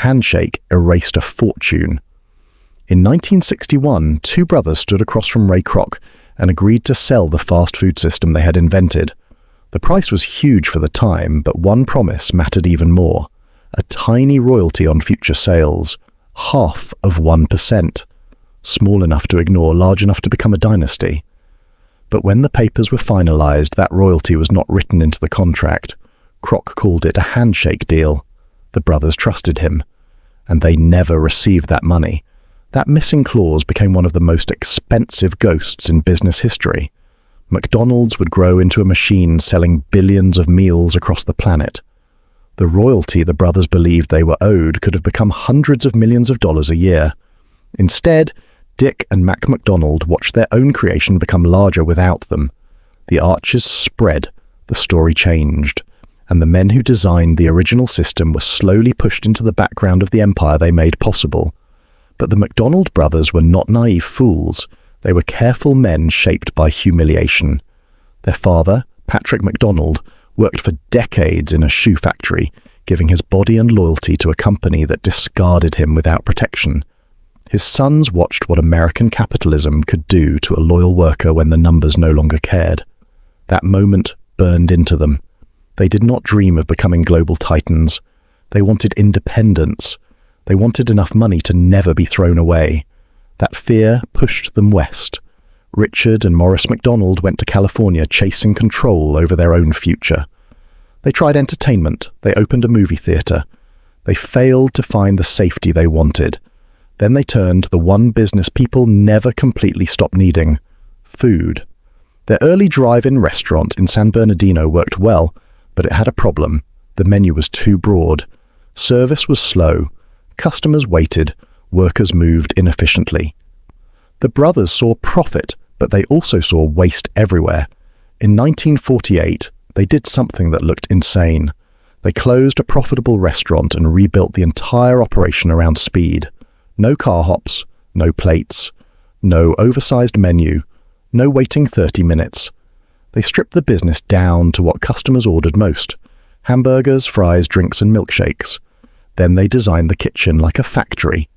handshake erased a fortune. In 1961, two brothers stood across from Ray Kroc and agreed to sell the fast food system they had invented. The price was huge for the time, but one promise mattered even more: a tiny royalty on future sales, half of 1%. Small enough to ignore, large enough to become a dynasty. But when the papers were finalized, that royalty was not written into the contract. Kroc called it a handshake deal. The brothers trusted him, and they never received that money. That missing clause became one of the most expensive ghosts in business history. McDonald's would grow into a machine selling billions of meals across the planet. The royalty the brothers believed they were owed could have become hundreds of millions of dollars a year. Instead, Dick and Mac McDonald watched their own creation become larger without them. The arches spread, the story changed, and the men who designed the original system were slowly pushed into the background of the empire they made possible. But the McDonald brothers were not naive fools. They were careful men shaped by humiliation. Their father, Patrick McDonald, worked for decades in a shoe factory, giving his body and loyalty to a company that discarded him without protection. His sons watched what American capitalism could do to a loyal worker when the numbers no longer cared. That moment burned into them. They did not dream of becoming global titans. They wanted independence. They wanted enough money to never be thrown away. That fear pushed them west. Richard and Morris McDonald went to California chasing control over their own future. They tried entertainment. They opened a movie theater. They failed to find the safety they wanted. Then they turned to the one business people never completely stopped needing: food. Their early drive-in restaurant in San Bernardino worked well, but it had a problem. The menu was too broad. Service was slow. Customers waited. Workers moved inefficiently. The brothers saw profit, but they also saw waste everywhere. In 1948, they did something that looked insane. They closed a profitable restaurant and rebuilt the entire operation around speed. No car hops, no plates, no oversized menu, no waiting 30 minutes. They stripped the business down to what customers ordered most: hamburgers, fries, drinks, and milkshakes. Then they designed the kitchen like a factory.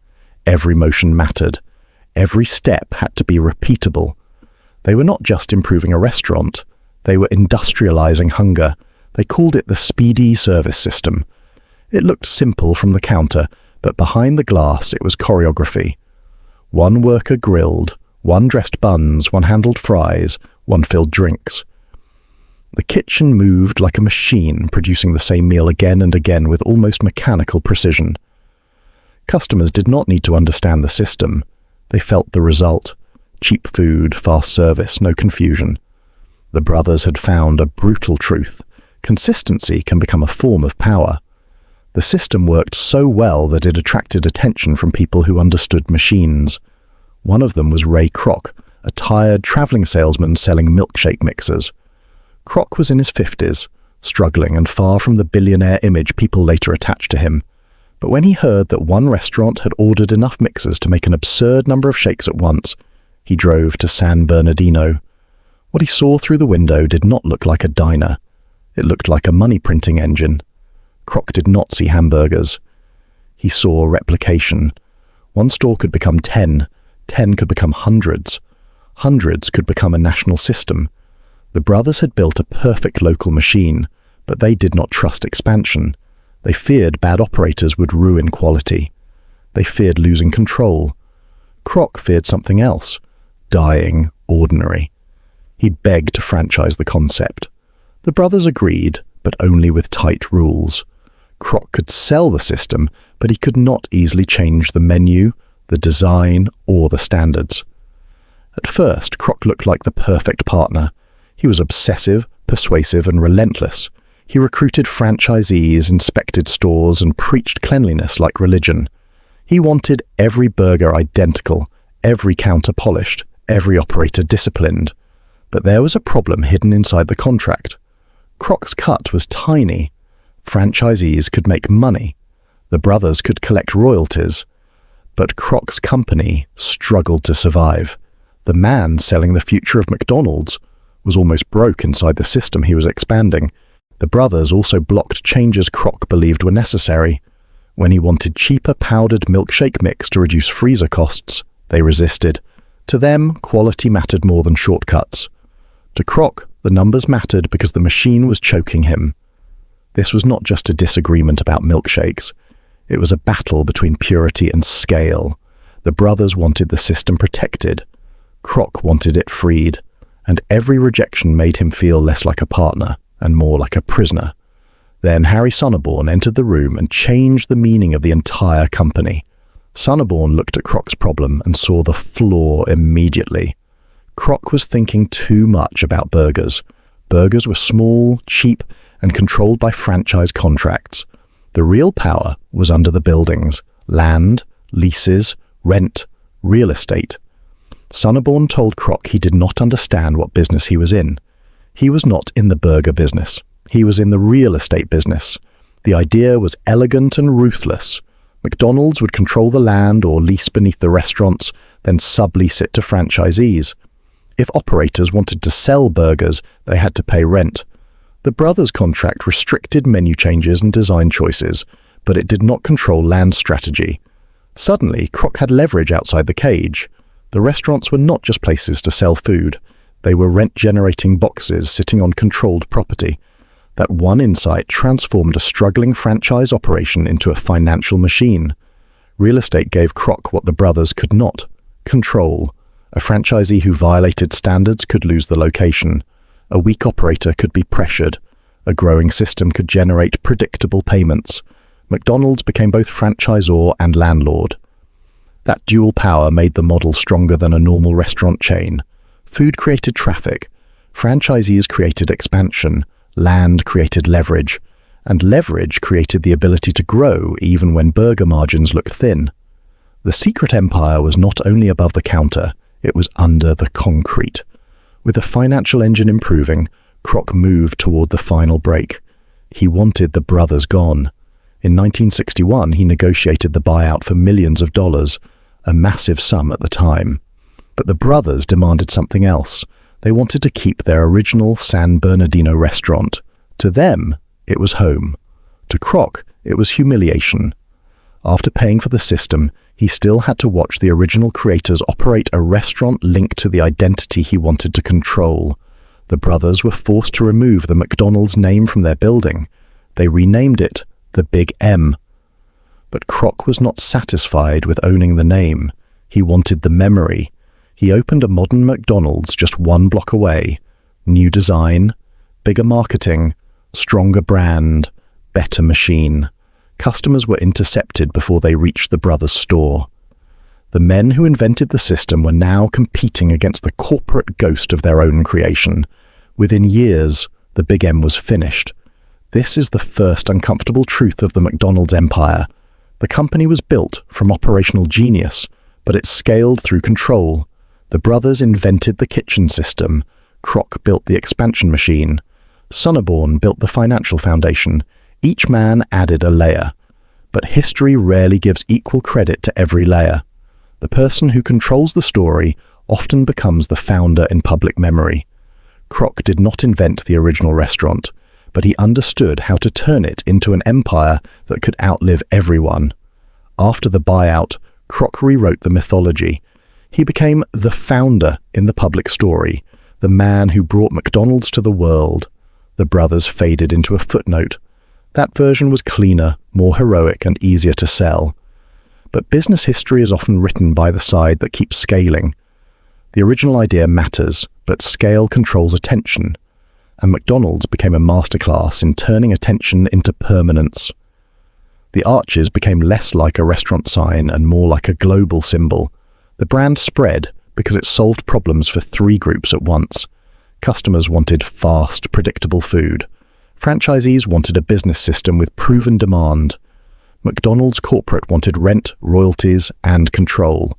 Every motion mattered. Every step had to be repeatable. They were not just improving a restaurant. They were industrializing hunger. They called it the Speedee Service System. It looked simple from the counter, but behind the glass it was choreography. One worker grilled, one dressed buns, one handled fries, one filled drinks. The kitchen moved like a machine, producing the same meal again and again with almost mechanical precision. Customers did not need to understand the system. They felt the result: cheap food, fast service, no confusion. The brothers had found a brutal truth: consistency can become a form of power. The system worked so well that it attracted attention from people who understood machines. One of them was Ray Kroc, a tired traveling salesman selling milkshake mixers. Kroc was in his 50s, struggling and far from the billionaire image people later attached to him. But when he heard that one restaurant had ordered enough mixers to make an absurd number of shakes at once, he drove to San Bernardino. What he saw through the window did not look like a diner. It looked like a money-printing engine. Kroc did not see hamburgers. He saw replication. One store could become 10. 10 could become hundreds. Hundreds could become a national system. The brothers had built a perfect local machine, but they did not trust expansion. They feared bad operators would ruin quality. They feared losing control. Kroc feared something else: dying ordinary. He begged to franchise the concept. The brothers agreed, but only with tight rules. Kroc could sell the system, but he could not easily change the menu, the design, or the standards. At first, Kroc looked like the perfect partner. He was obsessive, persuasive, and relentless. He recruited franchisees, inspected stores, and preached cleanliness like religion. He wanted every burger identical, every counter polished, every operator disciplined. But there was a problem hidden inside the contract. Kroc's cut was tiny. Franchisees could make money. The brothers could collect royalties. But Kroc's company struggled to survive. The man selling the future of McDonald's was almost broke inside the system he was expanding. The brothers also blocked changes Kroc believed were necessary. When he wanted cheaper powdered milkshake mix to reduce freezer costs, they resisted. To them, quality mattered more than shortcuts. To Kroc, the numbers mattered because the machine was choking him. This was not just a disagreement about milkshakes. It was a battle between purity and scale. The brothers wanted the system protected. Kroc wanted it freed, and every rejection made him feel less like a partner and more like a prisoner. Then Harry Sonneborn entered the room and changed the meaning of the entire company. Sonneborn looked at Kroc's problem and saw the flaw immediately. Kroc was thinking too much about burgers. Burgers were small, cheap, and controlled by franchise contracts. The real power was under the buildings: land, leases, rent, real estate. Sonneborn told Kroc he did not understand what business he was in. He was not in the burger business. He was in the real estate business. The idea was elegant and ruthless. McDonald's would control the land or lease beneath the restaurants, then sublease it to franchisees. If operators wanted to sell burgers, they had to pay rent. The brothers' contract restricted menu changes and design choices, but it did not control land strategy. Suddenly, Kroc had leverage outside the cage. The restaurants were not just places to sell food. They were rent-generating boxes sitting on controlled property. That one insight transformed a struggling franchise operation into a financial machine. Real estate gave Kroc what the brothers could not: control. A franchisee who violated standards could lose the location. A weak operator could be pressured. A growing system could generate predictable payments. McDonald's became both franchisor and landlord. That dual power made the model stronger than a normal restaurant chain. Food created traffic. Franchisees created expansion. Land created leverage. And leverage created the ability to grow even when burger margins looked thin. The secret empire was not only above the counter, it was under the concrete. With the financial engine improving, Kroc moved toward the final break. He wanted the brothers gone. In 1961, he negotiated the buyout for millions of dollars, a massive sum at the time. But the brothers demanded something else. They wanted to keep their original San Bernardino restaurant. To them, it was home. To Kroc, it was humiliation. After paying for the system, he still had to watch the original creators operate a restaurant linked to the identity he wanted to control. The brothers were forced to remove the McDonald's name from their building. They renamed it the Big M. But Kroc was not satisfied with owning the name. He wanted the memory. He opened a modern McDonald's just one block away. New design, bigger marketing, stronger brand, better machine. Customers were intercepted before they reached the brothers' store. The men who invented the system were now competing against the corporate ghost of their own creation. Within years, the Big M was finished. This is the first uncomfortable truth of the McDonald's empire. The company was built from operational genius, but it scaled through control. The brothers invented the kitchen system. Kroc built the expansion machine. Sonneborn built the financial foundation. Each man added a layer. But history rarely gives equal credit to every layer. The person who controls the story often becomes the founder in public memory. Kroc did not invent the original restaurant, but he understood how to turn it into an empire that could outlive everyone. After the buyout, Kroc rewrote the mythology. He became the founder in the public story, the man who brought McDonald's to the world. The brothers faded into a footnote. That version was cleaner, more heroic, and easier to sell. But business history is often written by the side that keeps scaling. The original idea matters, but scale controls attention. And McDonald's became a masterclass in turning attention into permanence. The arches became less like a restaurant sign and more like a global symbol. The brand spread because it solved problems for three groups at once. Customers wanted fast, predictable food. Franchisees wanted a business system with proven demand. McDonald's corporate wanted rent, royalties, and control.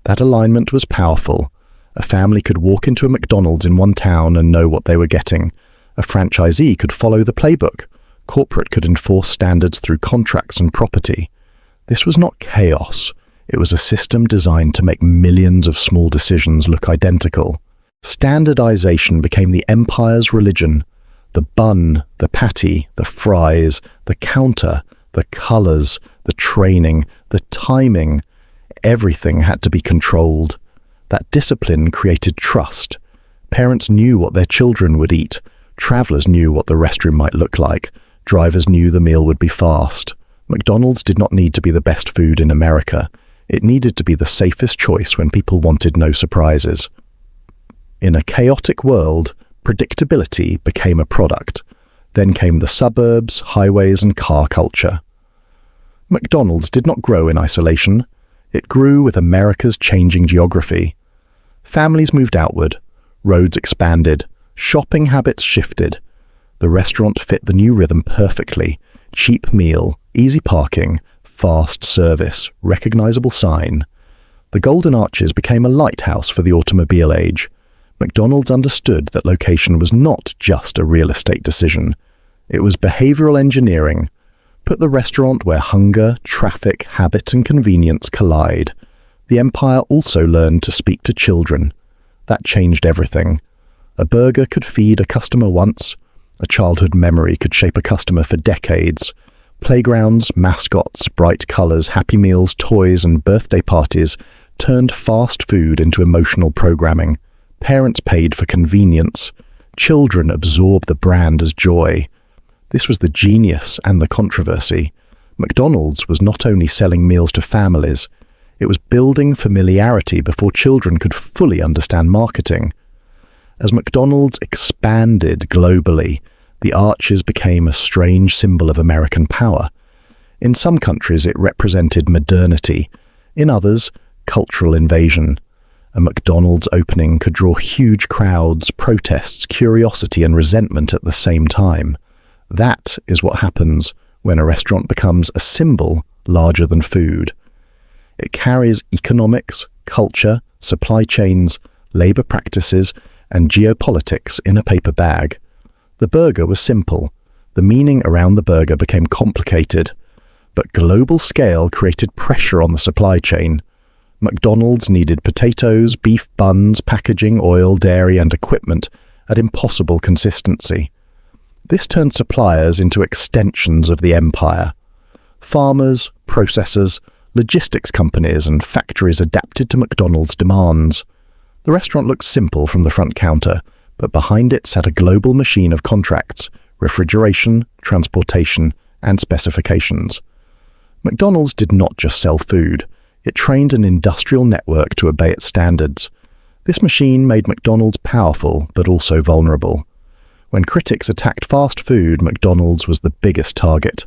That alignment was powerful. A family could walk into a McDonald's in one town and know what they were getting. A franchisee could follow the playbook. Corporate could enforce standards through contracts and property. This was not chaos. It was a system designed to make millions of small decisions look identical. Standardization became the empire's religion. The bun, the patty, the fries, the counter, the The colors, the training, the timing, everything had to be controlled. That discipline created trust. Parents knew what their children would eat. Travelers knew what the restroom might look like. Drivers knew the meal would be fast. McDonald's did not need to be the best food in America. It needed to be the safest choice when people wanted no surprises. In a chaotic world, predictability became a product. Then came the suburbs, highways, and car culture. McDonald's did not grow in isolation. It grew with America's changing geography. Families moved outward. Roads expanded. Shopping habits shifted. The restaurant fit the new rhythm perfectly. Cheap meal, easy parking, fast service, recognizable sign. The Golden Arches became a lighthouse for the automobile age. McDonald's understood that location was not just a real estate decision. It was behavioral engineering. Put the restaurant where hunger, traffic, habit, and convenience collide. The empire also learned to speak to children. That changed everything. A burger could feed a customer once. A childhood memory could shape a customer for decades. Playgrounds, mascots, bright colors, happy meals, toys, and birthday parties turned fast food into emotional programming. Parents paid for convenience. Children absorbed the brand as joy. This was the genius and the controversy. McDonald's was not only selling meals to families, it was building familiarity before children could fully understand marketing. As McDonald's expanded globally, the Arches became a strange symbol of American power. In some countries it represented modernity, in others, cultural invasion. A McDonald's opening could draw huge crowds, protests, curiosity, and resentment at the same time. That is what happens when a restaurant becomes a symbol larger than food. It carries economics, culture, supply chains, labor practices, and geopolitics in a paper bag. The burger was simple. The meaning around the burger became complicated. But global scale created pressure on the supply chain. McDonald's needed potatoes, beef buns, packaging, oil, dairy, and equipment at impossible consistency. This turned suppliers into extensions of the empire. Farmers, processors, logistics companies, and factories adapted to McDonald's demands. The restaurant looked simple from the front counter, but behind it sat a global machine of contracts, refrigeration, transportation, and specifications. McDonald's did not just sell food. It trained an industrial network to obey its standards. This machine made McDonald's powerful, but also vulnerable. When critics attacked fast food, McDonald's was the biggest target.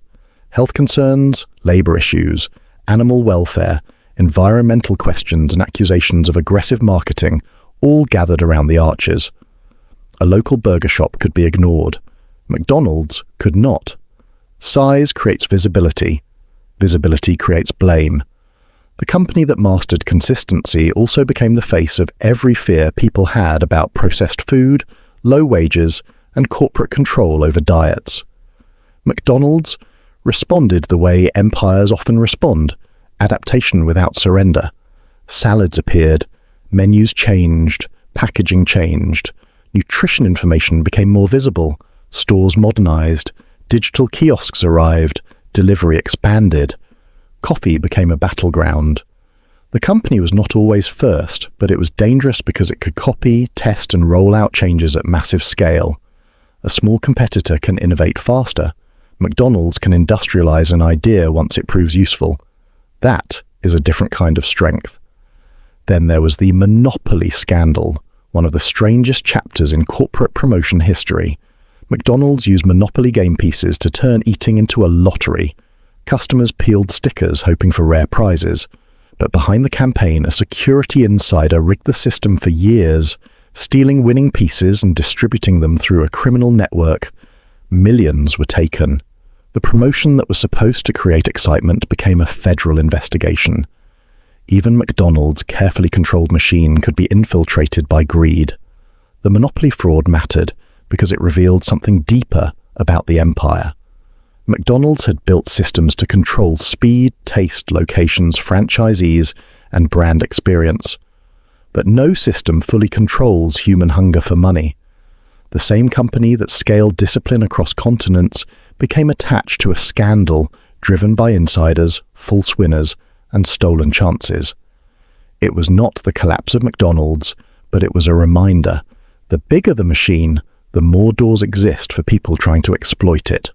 Health concerns, labor issues, animal welfare, environmental questions, and accusations of aggressive marketing all gathered around the Arches. A local burger shop could be ignored. McDonald's could not. Size creates visibility. Visibility creates blame. The company that mastered consistency also became the face of every fear people had about processed food, low wages, and corporate control over diets. McDonald's responded the way empires often respond, adaptation without surrender. Salads appeared, menus changed, packaging changed, nutrition information became more visible, stores modernized, digital kiosks arrived, delivery expanded. Coffee became a battleground. The company was not always first, but it was dangerous because it could copy, test, and roll out changes at massive scale. A small competitor can innovate faster. McDonald's can industrialize an idea once it proves useful. That is a different kind of strength. Then there was the monopoly scandal, one of the strangest chapters in corporate promotion history. McDonald's used monopoly game pieces to turn eating into a lottery. Customers peeled stickers hoping for rare prizes. But behind the campaign, a security insider rigged the system for years, stealing winning pieces and distributing them through a criminal network. Millions were taken. The promotion that was supposed to create excitement became a federal investigation. Even McDonald's carefully controlled machine could be infiltrated by greed. The monopoly fraud mattered because it revealed something deeper about the empire. McDonald's had built systems to control speed, taste, locations, franchisees, and brand experience. But no system fully controls human hunger for money. The same company that scaled discipline across continents became attached to a scandal driven by insiders, false winners, and stolen chances. It was not the collapse of McDonald's, but it was a reminder. The bigger the machine, the more doors exist for people trying to exploit it.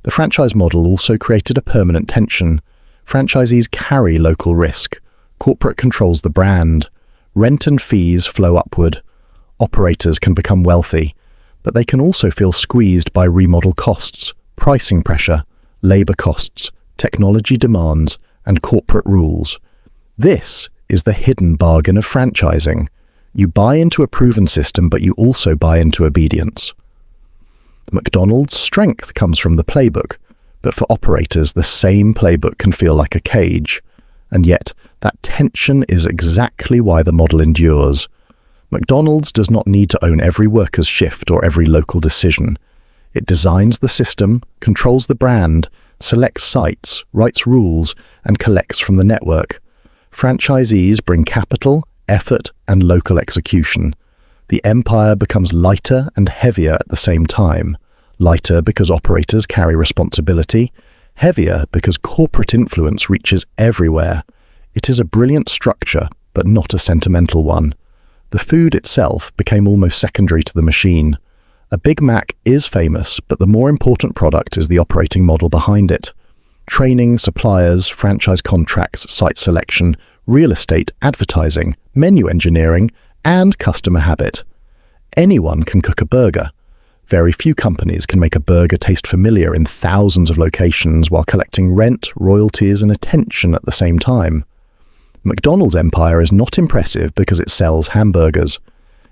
The franchise model also created a permanent tension. Franchisees carry local risk. Corporate controls the brand. Rent and fees flow upward. Operators can become wealthy, but they can also feel squeezed by remodel costs, pricing pressure, labor costs, technology demands, and corporate rules. This is the hidden bargain of franchising. You buy into a proven system, but you also buy into obedience. McDonald's strength comes from the playbook, but for operators, the same playbook can feel like a cage. And yet, that tension is exactly why the model endures. McDonald's does not need to own every worker's shift or every local decision. It designs the system, controls the brand, selects sites, writes rules, and collects from the network. Franchisees bring capital, effort, and local execution. The empire becomes lighter and heavier at the same time. Lighter because operators carry responsibility, heavier because corporate influence reaches everywhere. It is a brilliant structure, but not a sentimental one. The food itself became almost secondary to the machine. A Big Mac is famous, but the more important product is the operating model behind it. Training, suppliers, franchise contracts, site selection, real estate, advertising, menu engineering, and customer habit. Anyone can cook a burger. Very few companies can make a burger taste familiar in thousands of locations while collecting rent, royalties, and attention at the same time. McDonald's empire is not impressive because it sells hamburgers.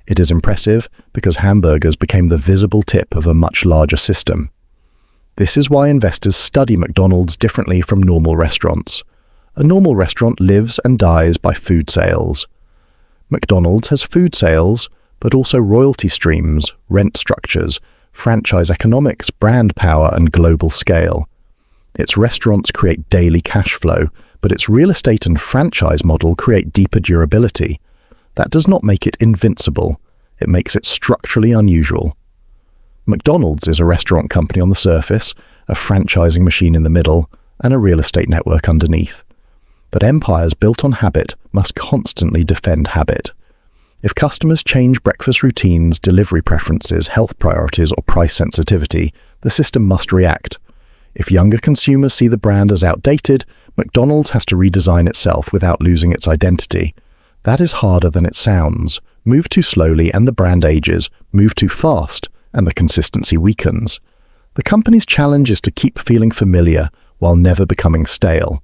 It is impressive because hamburgers became the visible tip of a much larger system. This is why investors study McDonald's differently from normal restaurants. A normal restaurant lives and dies by food sales. McDonald's has food sales, but also royalty streams, rent structures, franchise economics, brand power, and global scale. Its restaurants create daily cash flow, but its real estate and franchise model create deeper durability. That does not make it invincible. It makes it structurally unusual. McDonald's is a restaurant company on the surface, a franchising machine in the middle, and a real estate network underneath. But empires built on habit must constantly defend habit. If customers change breakfast routines, delivery preferences, health priorities, or price sensitivity, the system must react. If younger consumers see the brand as outdated, McDonald's has to redesign itself without losing its identity. That is harder than it sounds. Move too slowly and the brand ages. Move too fast and the consistency weakens. The company's challenge is to keep feeling familiar while never becoming stale.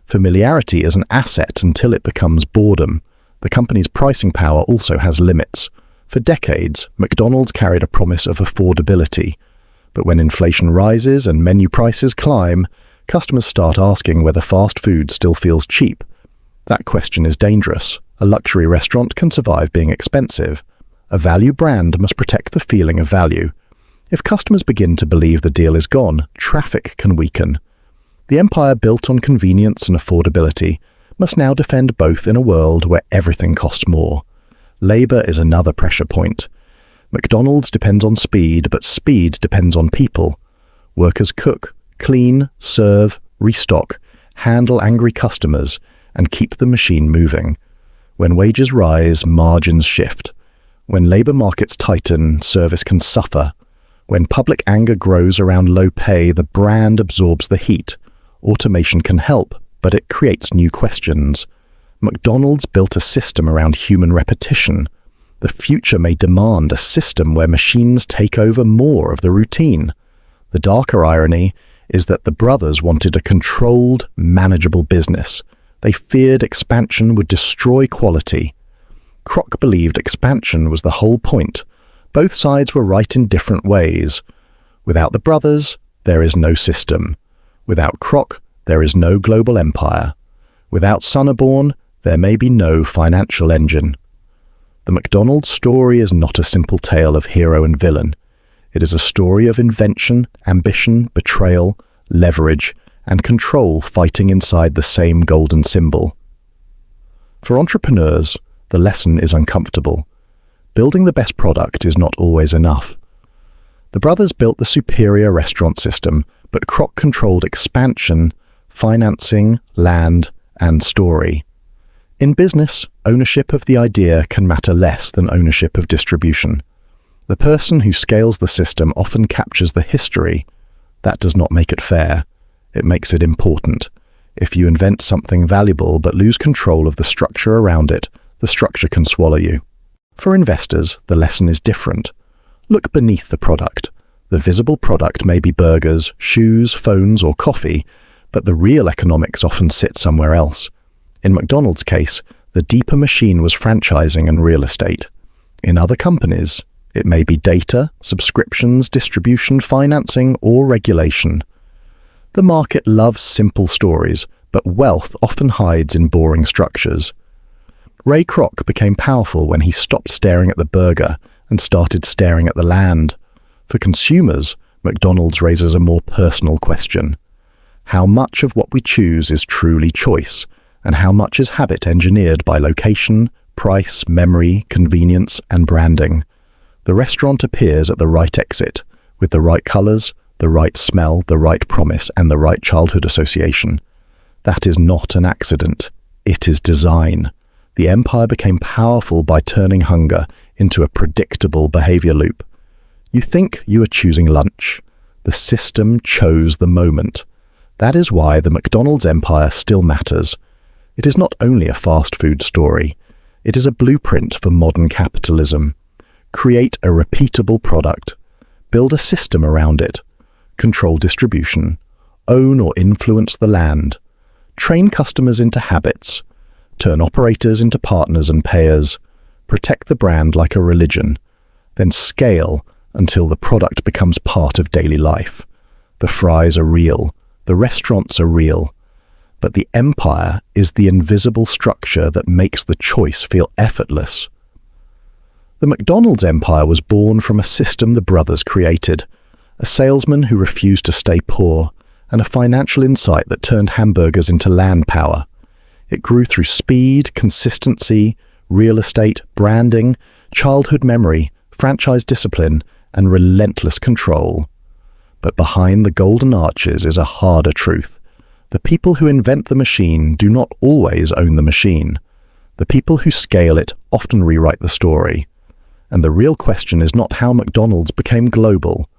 Familiarity is an asset until it becomes boredom. The company's pricing power also has limits. For decades, McDonald's carried a promise of affordability. But when inflation rises and menu prices climb, customers start asking whether fast food still feels cheap. That question is dangerous. A luxury restaurant can survive being expensive. A value brand must protect the feeling of value. If customers begin to believe the deal is gone, traffic can weaken. The empire built on convenience and affordability must now defend both in a world where everything costs more. Labor is another pressure point. McDonald's depends on speed, but speed depends on people. Workers cook, clean, serve, restock, handle angry customers, and keep the machine moving. When wages rise, margins shift. When labor markets tighten, service can suffer. When public anger grows around low pay, the brand absorbs the heat. Automation can help, but it creates new questions. McDonald's built a system around human repetition. The future may demand a system where machines take over more of the routine. The darker irony is that the brothers wanted a controlled, manageable business. They feared expansion would destroy quality. Kroc believed expansion was the whole point. Both sides were right in different ways. Without the brothers, there is no system. Without Kroc, there is no global empire. Without Sonneborn, there may be no financial engine. The McDonald's story is not a simple tale of hero and villain. It is a story of invention, ambition, betrayal, leverage, and control fighting inside the same golden symbol. For entrepreneurs, the lesson is uncomfortable. Building the best product is not always enough. The brothers built the superior restaurant system, but Kroc controlled expansion, financing, land, and story. In business, ownership of the idea can matter less than ownership of distribution. The person who scales the system often captures the history. That does not make it fair. It makes it important. If you invent something valuable but lose control of the structure around it, the structure can swallow you. For investors, the lesson is different. Look beneath the product. The visible product may be burgers, shoes, phones, or coffee, but the real economics often sit somewhere else. In McDonald's case, the deeper machine was franchising and real estate. In other companies, it may be data, subscriptions, distribution, financing, or regulation. The market loves simple stories, but wealth often hides in boring structures. Ray Kroc became powerful when he stopped staring at the burger and started staring at the land. For consumers, McDonald's raises a more personal question. How much of what we choose is truly choice, and how much is habit engineered by location, price, memory, convenience, and branding? The restaurant appears at the right exit, with the right colors, the right smell, the right promise, and the right childhood association. That is not an accident. It is design. The empire became powerful by turning hunger into a predictable behavior loop. You think you are choosing lunch. The system chose the moment. That is why the McDonald's empire still matters. It is not only a fast food story. It is a blueprint for modern capitalism. Create a repeatable product. Build a system around it. Control distribution. Own or influence the land. Train customers into habits. Turn operators into partners and payers. Protect the brand like a religion. Then scale until the product becomes part of daily life. The fries are real. The restaurants are real. But the empire is the invisible structure that makes the choice feel effortless. The McDonald's empire was born from a system the brothers created, a salesman who refused to stay poor, and a financial insight that turned hamburgers into land power. It grew through speed, consistency, real estate, branding, childhood memory, franchise discipline, and relentless control. But behind the golden arches is a harder truth. The people who invent the machine do not always own the machine. The people who scale it often rewrite the story. And the real question is not how McDonald's became global.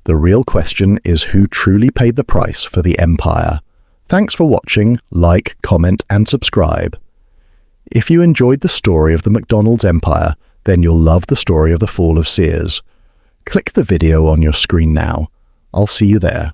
The real question is who truly paid the price for the empire. Thanks for watching, like, comment, and subscribe. If you enjoyed the story of the McDonald's empire, then you'll love the story of the fall of Sears. Click the video on your screen now. I'll see you there.